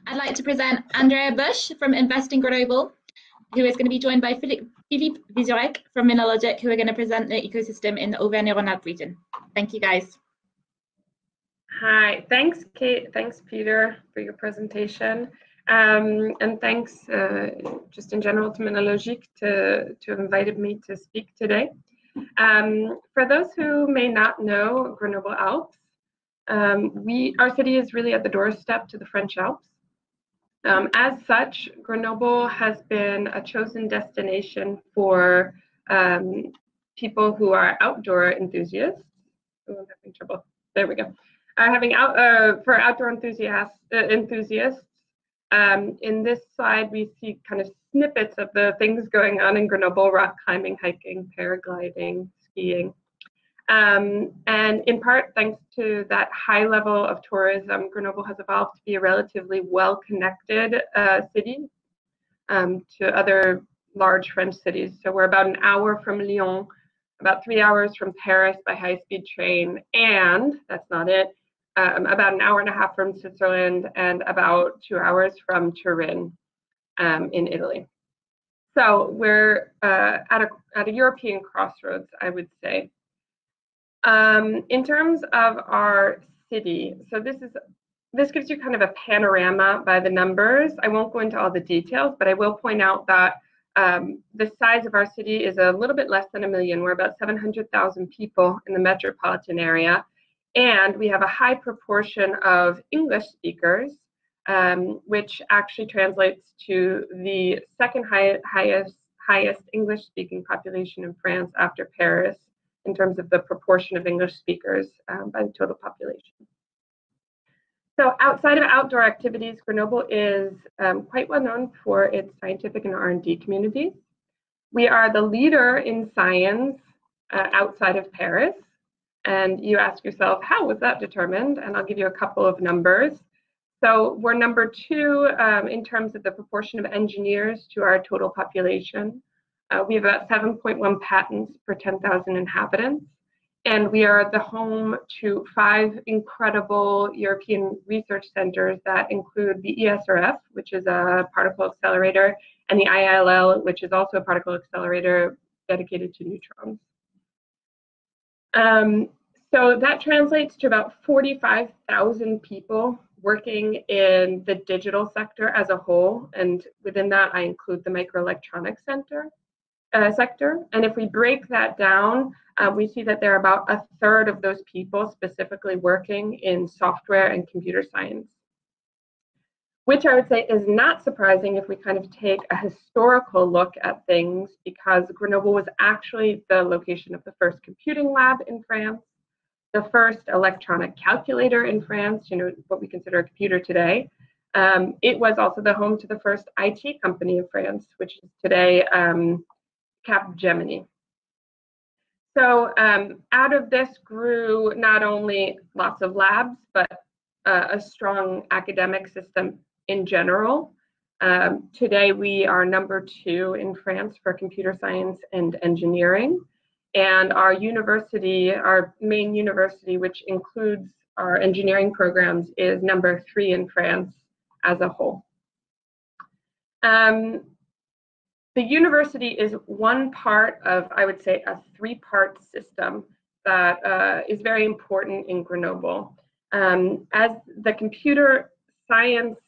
I'd like to present Andrea Bush from Invest in Grenoble, who is going to be joined by Philippe Vizorek from Minalogic, who are going to present the ecosystem in the Auvergne-Rhône-Alpes region. Thank you, guys. Hi, thanks, Kate. Thanks, Peter, for your presentation. And thanks just in general to Minalogic to have invited me to speak today. For those who may not know Grenoble Alps, our city is really at the doorstep to the French Alps. As such, Grenoble has been a chosen destination for people who are outdoor enthusiasts. Oh, I'm having trouble. There we go. For outdoor enthusiasts. In this slide, we see kind of snippets of the things going on in Grenoble: rock climbing, hiking, paragliding, skiing. And in part, thanks to that high level of tourism, Grenoble has evolved to be a relatively well-connected city to other large French cities. So we're about an hour from Lyon, about 3 hours from Paris by high-speed train, and that's not it, about an hour and a half from Switzerland, and about 2 hours from Turin in Italy. So we're at a European crossroads, I would say. In terms of our city, so this gives you kind of a panorama by the numbers. I won't go into all the details, but I will point out that the size of our city is a little bit less than 1 million. We're about 700,000 people in the metropolitan area, and we have a high proportion of English speakers, which actually translates to the second highest English-speaking population in France after Paris, in terms of the proportion of English speakers by the total population. So outside of outdoor activities, Grenoble is quite well known for its scientific and R&D communities. We are the leader in science outside of Paris. And you ask yourself, how was that determined? And I'll give you a couple of numbers. So we're number 2 in terms of the proportion of engineers to our total population. We have about 7.1 patents per 10,000 inhabitants, and we are the home to 5 incredible European research centers that include the ESRF, which is a particle accelerator, and the IILL, which is also a particle accelerator dedicated to neutrons. So that translates to about 45,000 people working in the digital sector as a whole, and within that I include the microelectronics sector. And if we break that down, we see that there are about 1/3 of those people specifically working in software and computer science, which I would say is not surprising if we kind of take a historical look at things, because Grenoble was actually the location of the first computing lab in France, the first electronic calculator in France, what we consider a computer today. It was also the home to the first IT company in France, which is today Capgemini. So out of this grew not only lots of labs, but a strong academic system in general. Today we are number 2 in France for computer science and engineering. And our university, our main university, which includes our engineering programs, is number 3 in France as a whole. The university is one part of, I would say, a 3-part system that is very important in Grenoble. As the computer science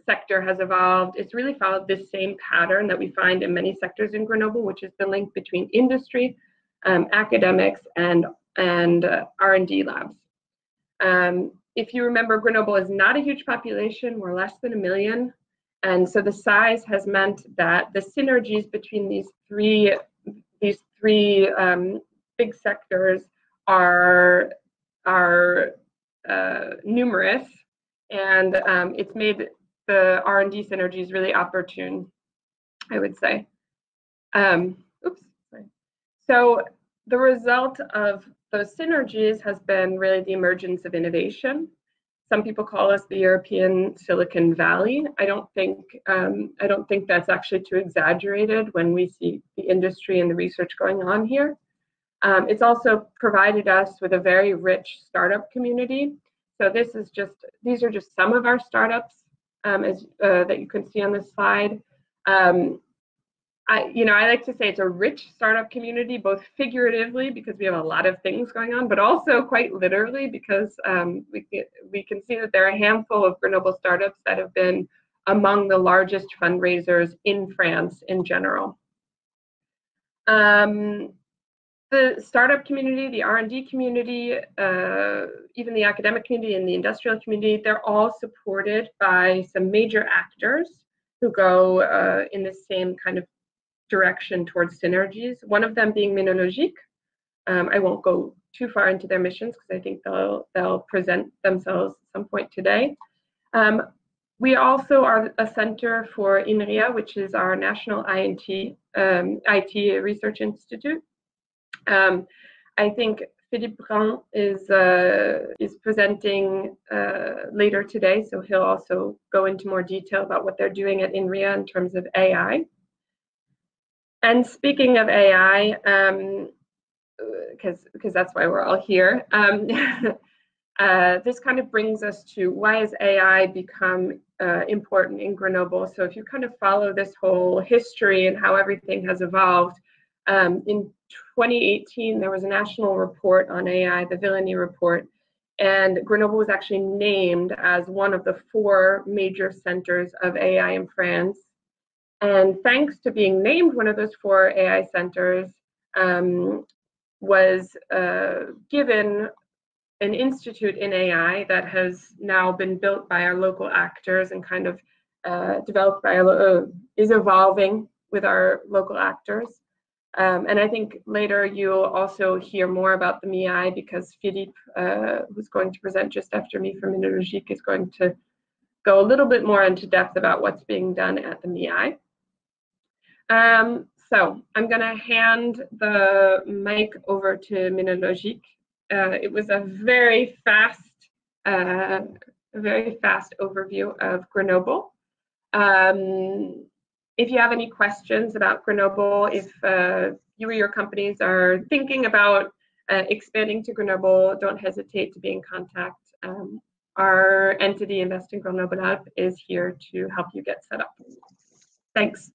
sector has evolved, it's really followed this same pattern that we find in many sectors in Grenoble, which is the link between industry, academics, and R&D labs. If you remember, Grenoble is not a huge population. We're less than 1 million. And so the size has meant that the synergies between these three big sectors are numerous, and it's made the R&D synergies really opportune, I would say. So the result of those synergies has been really the emergence of innovation. Some people call us the European Silicon Valley. I don't think that's actually too exaggerated when we see the industry and the research going on here. It's also provided us with a very rich startup community. So these are just some of our startups. that you can see on this slide. I like to say it's a rich startup community, both figuratively because we have a lot of things going on, but also quite literally because we can see that there are a handful of Grenoble startups that have been among the largest fundraisers in France in general. The startup community, the R&D community, even the academic community and the industrial community, they're all supported by some major actors who go in the same kind of direction towards synergies, one of them being Minalogic. I won't go too far into their missions because I think they'll present themselves at some point today. We also are a center for INRIA, which is our national IT research institute. I think Philippe Brun is presenting later today, so he'll also go into more detail about what they're doing at INRIA in terms of AI. And speaking of AI, because that's why we're all here, this kind of brings us to why has AI become important in Grenoble. So if you kind of follow this whole history and how everything has evolved, in 2018, there was a national report on AI, the Villani report, and Grenoble was actually named as one of the 4 major centers of AI in France. And thanks to being named one of those 4 AI centers, was given an institute in AI that has now been built by our local actors and kind of developed by is evolving with our local actors. And I think later you'll also hear more about the MII because Philippe, who's going to present just after me from Minalogic, is going to go a little bit more into depth about what's being done at the MII. So I'm going to hand the mic over to Minalogic. It was a very fast overview of Grenoble. If you have any questions about Grenoble, if you or your companies are thinking about expanding to Grenoble, don't hesitate to be in contact. Our entity, Invest in Grenoble Hub, is here to help you get set up. Thanks.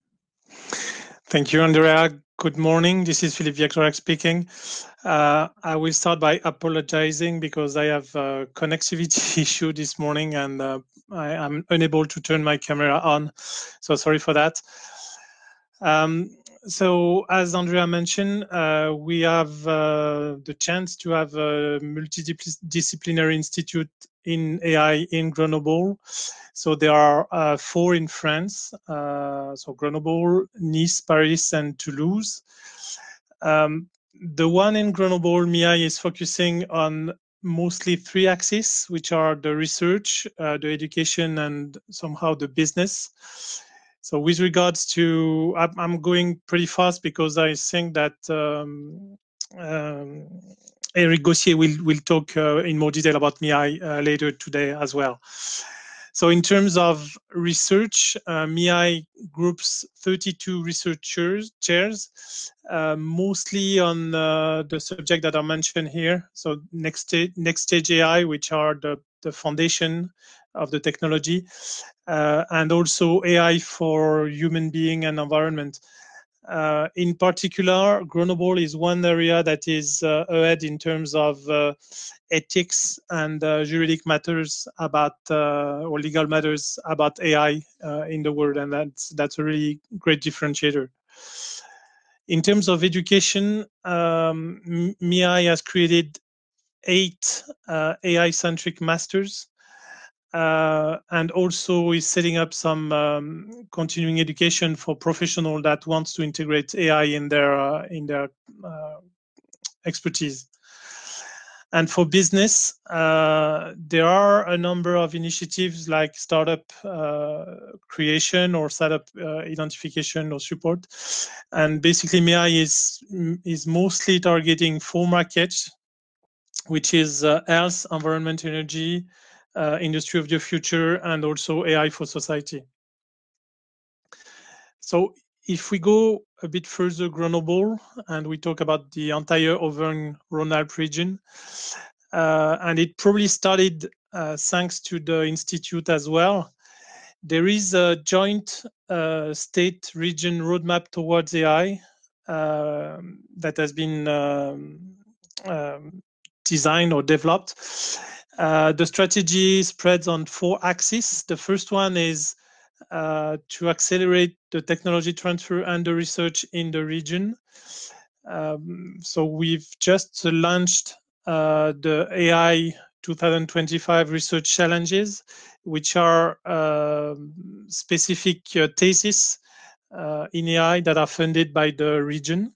Thank you, Andrea. Good morning. This is Philippe Viactorac speaking. I will start by apologizing because I have a connectivity issue this morning and I'm unable to turn my camera on. So sorry for that. So as Andrea mentioned, we have the chance to have a multidisciplinary institute in AI in Grenoble. So there are 4 in France, so Grenoble, Nice, Paris, and Toulouse. The one in Grenoble, MII, is focusing on mostly 3 axes, which are the research, the education, and somehow the business. So with regards to, I'm going pretty fast because I think that Eric Gossier will talk in more detail about MII later today as well. So in terms of research, MII groups 32 research chairs, mostly on the subject that I mentioned here. So next stage AI, which are the foundation of the technology, and also AI for human being and environment. In particular, Grenoble is one area that is ahead in terms of ethics and juridic matters about or legal matters about AI in the world, and that's a really great differentiator. In terms of education, MII has created 8 AI-centric masters. And also is setting up some continuing education for professionals that wants to integrate AI in their expertise. And for business, there are a number of initiatives like startup creation or startup identification or support. And basically, MII is mostly targeting 4 markets, which is health, environment, energy, industry of the future, and also AI for society. So if we go a bit further Grenoble and we talk about the entire Auvergne-Rhône-Alpes region, and it probably started thanks to the institute as well, There is a joint state region roadmap towards AI that has been designed or developed. The strategy spreads on 4 axes. The first one is to accelerate the technology transfer and the research in the region. So we've just launched the AI 2025 research challenges, which are specific theses in AI that are funded by the region.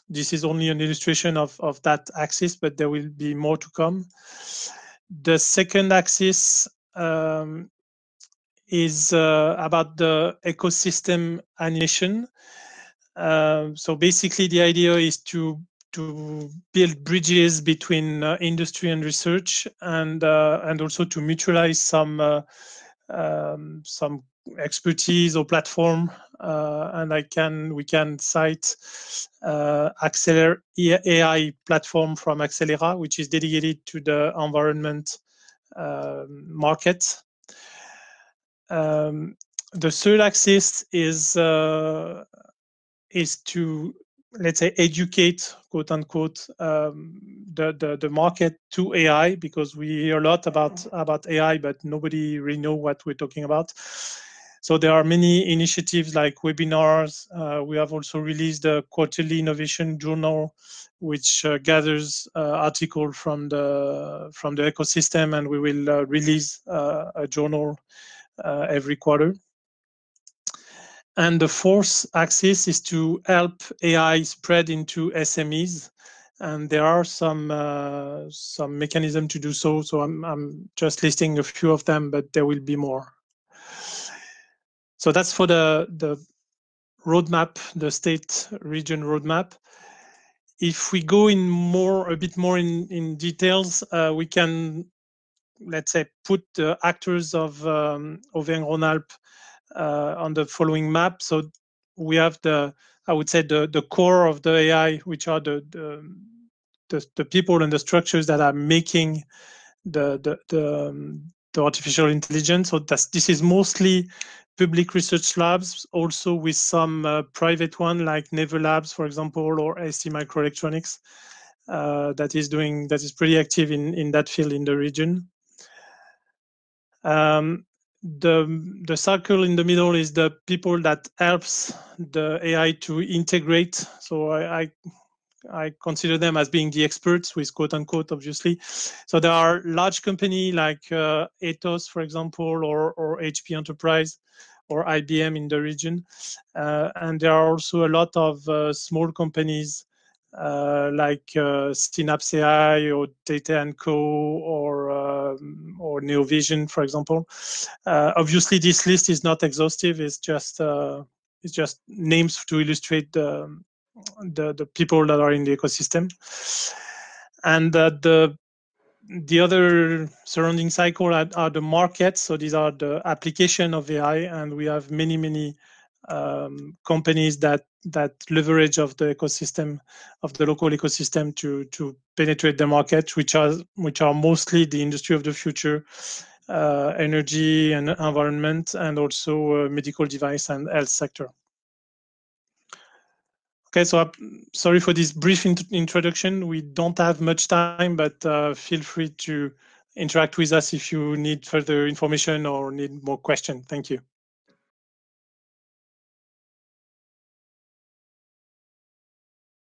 This is only an illustration of that axis, but there will be more to come. The second axis is about the ecosystem animation. So basically, the idea is to build bridges between industry and research, and also to mutualize some expertise or platform. And we can cite AI platform from Accelera, which is dedicated to the environment market. The third axis is to, let's say, educate, quote unquote, the market to AI, because we hear a lot about AI, but nobody really know what we're talking about. So there are many initiatives like webinars. We have also released a quarterly innovation journal, which gathers articles from the ecosystem, and we will release a journal every quarter. And the fourth axis is to help AI spread into SMEs, and there are some mechanism to do so. So I'm just listing a few of them, but there will be more. So that's for the roadmap, the state region roadmap. If we go in a bit more in details, we can, let's say, put the actors of Auvergne-Rhône-Alpes on the following map. So we have I would say the core of the AI, which are the people and the structures that are making the artificial intelligence. So this is mostly public research labs, also with some private one like Naval Labs, for example, or ST Microelectronics, that is pretty active in that field in the region. The circle in the middle is the people that helps the AI to integrate. So I consider them as being the experts, with quote unquote, obviously. So there are large companies like Ethos, for example, or HP Enterprise or IBM in the region. And there are also a lot of small companies like Synapse AI or Data & Co. or Neovision, for example. Obviously, this list is not exhaustive. It's just names to illustrate the people that are in the ecosystem. And the other surrounding cycle are the markets. So these are the application of AI, and we have many companies that leverage of the ecosystem, of the local ecosystem, to penetrate the market, which are mostly the industry of the future, energy and environment, and also medical device and health sector. Okay, so sorry for this brief introduction. We don't have much time, but feel free to interact with us if you need further information or need more questions. Thank you.